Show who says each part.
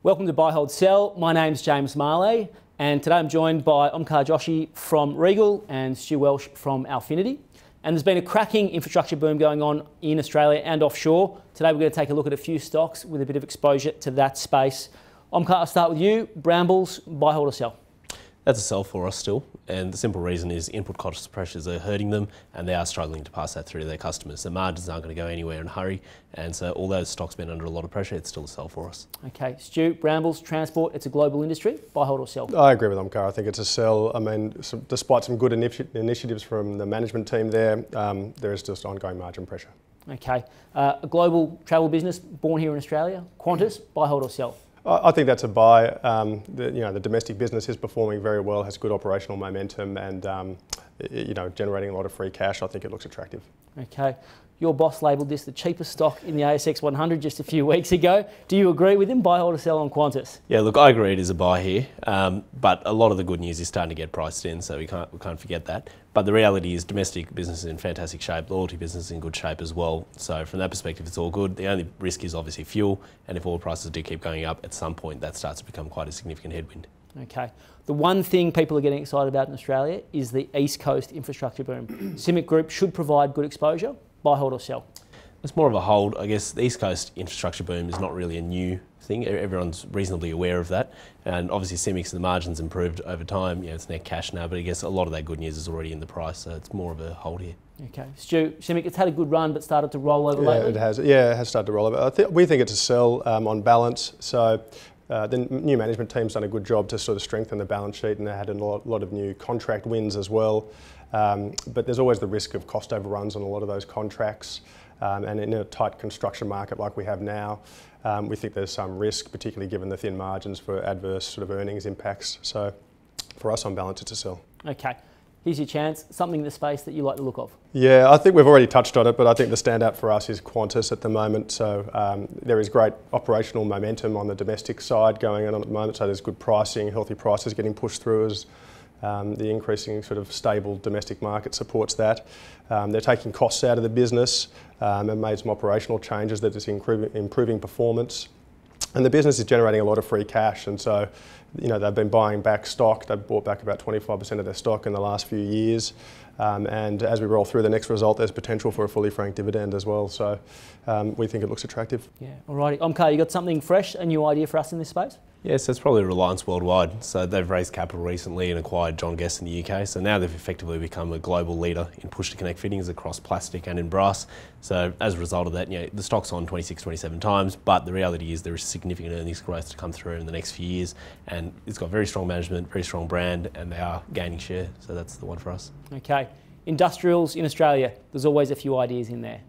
Speaker 1: Welcome to Buy, Hold, Sell. My name's James Marley, and today I'm joined by Omkar Joshi from Regal and Stuart Welch from Alphinity. And there's been a cracking infrastructure boom going on in Australia and offshore. Today we're going to take a look at a few stocks with a bit of exposure to that space. Omkar, I'll start with you. Brambles, buy, hold or sell?
Speaker 2: That's a sell for us still, and the simple reason is input cost pressures are hurting them and they are struggling to pass that through to their customers. The margins aren't going to go anywhere in a hurry, and so although the stock's been under a lot of pressure, it's still a sell for us. Okay,
Speaker 1: Stu, Brambles, transport, it's a global industry, buy, hold or sell?
Speaker 3: I agree with Omkar. I think it's a sell. I mean, despite some good initiatives from the management team there is just ongoing margin pressure.
Speaker 1: Okay, a global travel business born here in Australia, Qantas, buy, hold or sell?
Speaker 3: I think that's a buy. The domestic business is performing very well, has good operational momentum, and generating a lot of free cash. I think it looks attractive.
Speaker 1: Okay, your boss labelled this the cheapest stock in the ASX 100 just a few weeks ago. Do you agree with him? Buy, hold or sell on Qantas?
Speaker 2: Yeah, look, I agree it is a buy here, but a lot of the good news is starting to get priced in, so we can't forget that. But the reality is domestic business is in fantastic shape, loyalty business is in good shape as well. So from that perspective, it's all good. The only risk is obviously fuel, and if oil prices do keep going up, at some point that starts to become quite a significant headwind.
Speaker 1: Okay. The one thing people are getting excited about in Australia is the East Coast infrastructure boom. CIMIC Group should provide good exposure. Buy, hold or sell?
Speaker 2: It's more of a hold. I guess the East Coast infrastructure boom is not really a new thing. Everyone's reasonably aware of that. And obviously CIMIC's, the margins improved over time. It's net cash now, but I guess a lot of that good news is already in the price, so it's more of a hold here.
Speaker 1: Okay. Stu, CIMIC, it's had a good run but started to roll over lately?
Speaker 3: It has. Yeah, it has started to roll over. We think it's a sell on balance. So the new management team's done a good job to sort of strengthen the balance sheet, and they had a lot of new contract wins as well. But there's always the risk of cost overruns on a lot of those contracts. And in a tight construction market like we have now, we think there's some risk, particularly given the thin margins, for adverse sort of earnings impacts. So for us on balance, it's a sell.
Speaker 1: Okay. Here's your chance, something in the space that you like the look of.
Speaker 3: Yeah, I think we've already touched on it, but I think the standout for us is QANTAS at the moment. So there is great operational momentum on the domestic side going on at the moment. So there's good pricing, healthy prices getting pushed through as the increasing sort of stable domestic market supports that. They're taking costs out of the business and made some operational changes that is improving performance. And the business is generating a lot of free cash, and so they've been buying back stock. They've bought back about 25% of their stock in the last few years. And as we roll through the next result, there's potential for a fully franked dividend as well. So we think it looks attractive.
Speaker 1: Yeah, alrighty. Omkar, you got something fresh, a new idea for us in this space?
Speaker 2: Yes, that's probably Reliance Worldwide. So they've raised capital recently and acquired John Guest in the UK. So now they've effectively become a global leader in push-to-connect fittings across plastic and in brass. So as a result of that, the stock's on 26, 27 times, but the reality is there is significant earnings growth to come through in the next few years. And it's got very strong management, very strong brand, and they are gaining share. So that's the one for us.
Speaker 1: Okay. Industrials in Australia, there's always a few ideas in there.